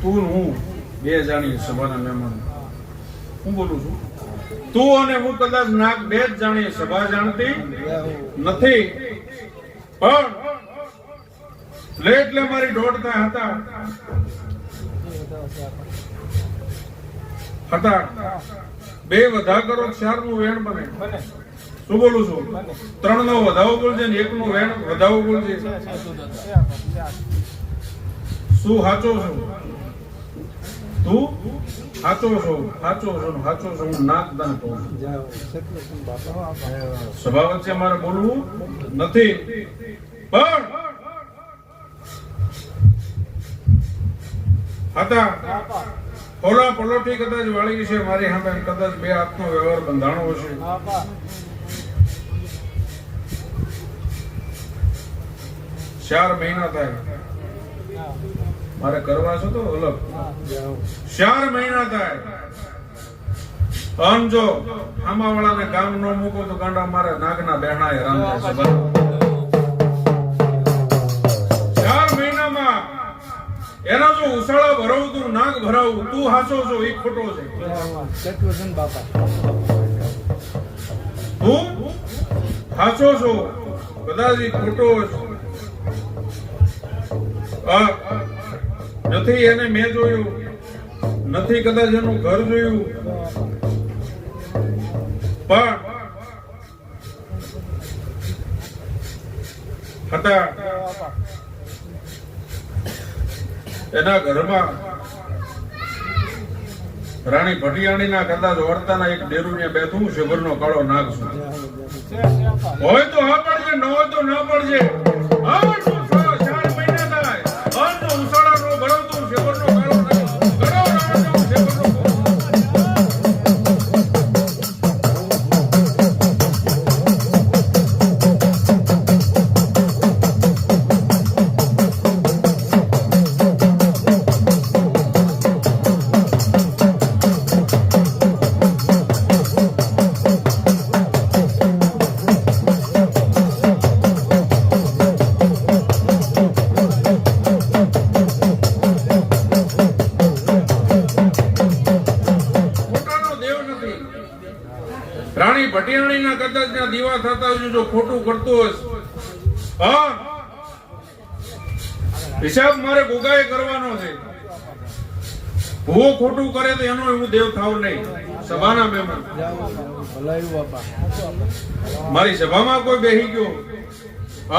તું હું બે જાણીએ સભાના મહેમાન. હું બોલું છું, તું અને હું કદાચ નાક બે જ જાણીએ, સભા જાણતી નથી. પણ લે એટલે મારી દોડતા હતા બે વધા કરો 4 નું વેણ બને. શું બોલું છું? 3 નો વધાવો બોલજે ને 1 નું વેણ વધાવો બોલજે. શું સાચો છું? તું સાચો છો, સાચો છો, સાચો છો. હું નાક દાન કહું. સભા વચ્ચે મારે બોલવું નથી. પણ હતા ઓલા પલોઠી કદાચ વાળી છે મારી સામે, કદાચ 2 હાથનો વ્યવહાર બંધાણો હશે. 4 મહિના થાય મારે કરવા છે તો અલગ. 4 મહિના થાય આમ જો આમા વાળાને કામ ન મૂકો તો ગાંડા મારે નાગના બેહણાએ રામ થાય છે. 4 મહિનામાં એના જો ઉસાળા ભરાવું તું નાગ ભરાવું, તું હાચો છો એ ખોટો છે. તું હાચો છો કદાચ એ ખોટો નથી. એને મેં જોયું નથી, કદાચ એનું ઘર જોયું. પણ હતા એના ઘરમાં રાણી ભટિયાણીના કદાચ વર્તાના એક ડેરુને બેઠું શેભરનો કાળો નાગ છું. હોય તો હા પડજે, ન હોય તો ના પડજે. રાણી ભટિયાણીના કદાચ ના દીવા થતા હોય, જો ખોટું કરતો હોય હિસાબ મારે ગોગાએ કરવાનો છે. હું ખોટું કરે તો એનો હું દેવ થાવ નહીં. સભાના મહેમાન મારી સભામાં કોઈ બેહી ગયો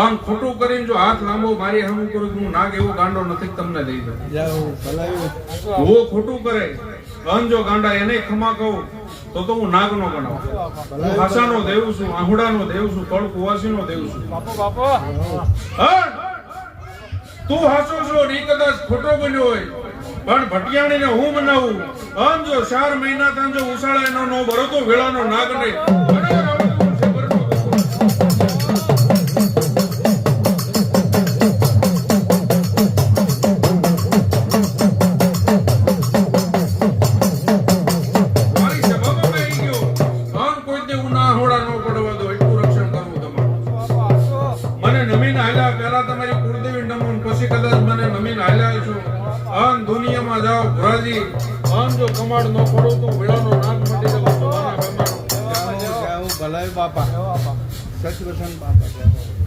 આમ ખોટું કરીને જો હાથ લાંબો મારી હમું કરું, હું નાગ એવો ગાંડો નથી તમને દઈ દઉં. હું ખોટું કરે જો ગાંડા એને ખમા કહું તો હું નાગ નો ગણાવું. હું હાસાનો દેવ છું, આહુડાનો દેવ છું, કળ કુવાસીનો દેવ છું. તું હાસો છો ને કદાચ ખોટો બન્યો હોય, પણ ભટિયાણીને હું મનાવું. જો 4 મહિના ત્યાં જો ઉસાળા એનો નો ભરો તો વેળાનો નાગ નહીં. દુનિયામાં જાઓ ભુરાજી, જો કમાડ નો પડો તો વેળાનો નાગ મટી જવો. ભલાઈ બાપા, સચવસન બાપા.